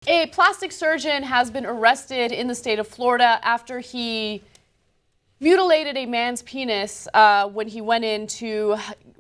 A plastic surgeon has been arrested in the state of Florida after he mutilated a man's penis when he went in to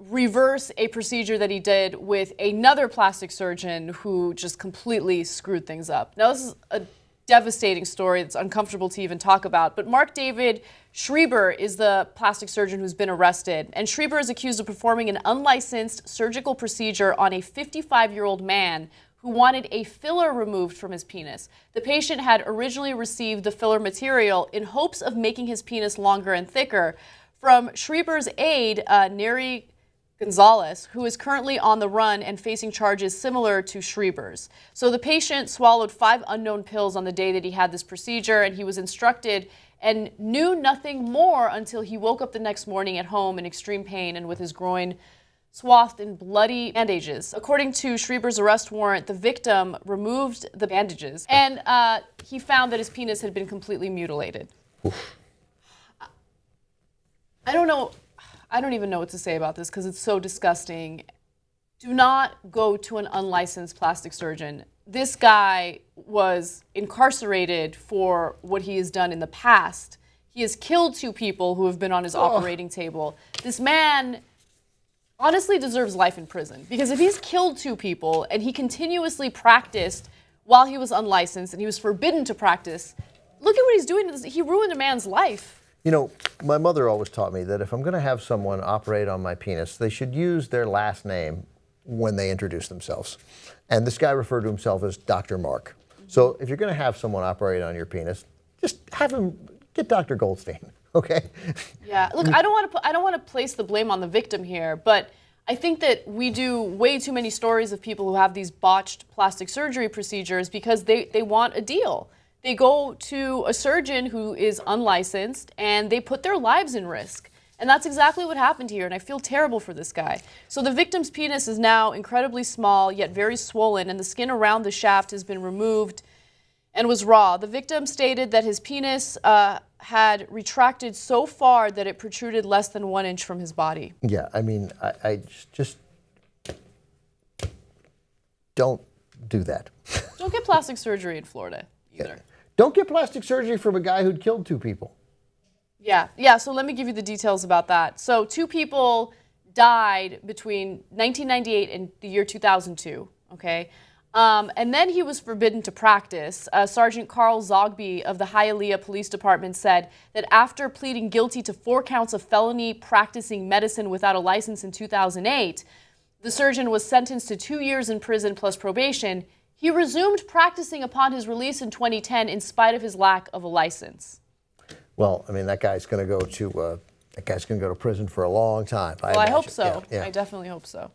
reverse a procedure that he did with another plastic surgeon who just completely screwed things up. Now, this is a devastating story that's uncomfortable to even talk about, but Mark David Schreiber is the plastic surgeon who's been arrested, and Schreiber is accused of performing an unlicensed surgical procedure on a 55-year-old man who wanted a filler removed from his penis. The patient had originally received the filler material in hopes of making his penis longer and thicker from Schreiber's aide, Neri Gonzales, who is currently on the run and facing charges similar to Schreiber's. So the patient swallowed 5 unknown pills on the day that he had this procedure, and he was instructed and knew nothing more until he woke up the next morning at home in extreme pain and with his groin swathed in bloody bandages. According to Schreiber's arrest warrant, the victim removed the bandages and he found that his penis had been completely mutilated. Oof. I don't even know what to say about this because it's so disgusting. Do not go to an unlicensed plastic surgeon. This guy was incarcerated for what he has done in the past. He has killed 2 people who have been on his operating table. This man honestly deserves life in prison, because if he's killed 2 people and he continuously practiced while he was unlicensed and he was forbidden to practice, look at what he's doing. He ruined a man's life. You know, my mother always taught me that if I'm going to have someone operate on my penis, they should use their last name when they introduce themselves. And this guy referred to himself as Dr. Mark. So if you're going to have someone operate on your penis, just have him get Dr. Goldstein. Okay. Yeah. Look, I don't want to place the blame on the victim here, but I think that we do way too many stories of people who have these botched plastic surgery procedures because they want a deal. They go to a surgeon who is unlicensed and they put their lives in risk. And that's exactly what happened here, and I feel terrible for this guy. So the victim's penis is now incredibly small, yet very swollen, and the skin around the shaft has been removed and was raw. The victim stated that his penis had retracted so far that it protruded less than 1 inch from his body. Yeah, I mean, I just don't do that. Don't get plastic surgery in Florida either. Yeah. Don't get plastic surgery from a guy who'd killed 2 people. Yeah, so let me give you the details about that. So 2 people died between 1998 and the year 2002, okay? And then he was forbidden to practice. Sergeant Carl Zogby of the Hialeah Police Department said that after pleading guilty to 4 counts of felony practicing medicine without a license in 2008, the surgeon was sentenced to 2 years in prison plus probation. He resumed practicing upon his release in 2010 in spite of his lack of a license. Well, I mean, that guy's going to go to prison for a long time. Well, I hope so. Yeah. I definitely hope so.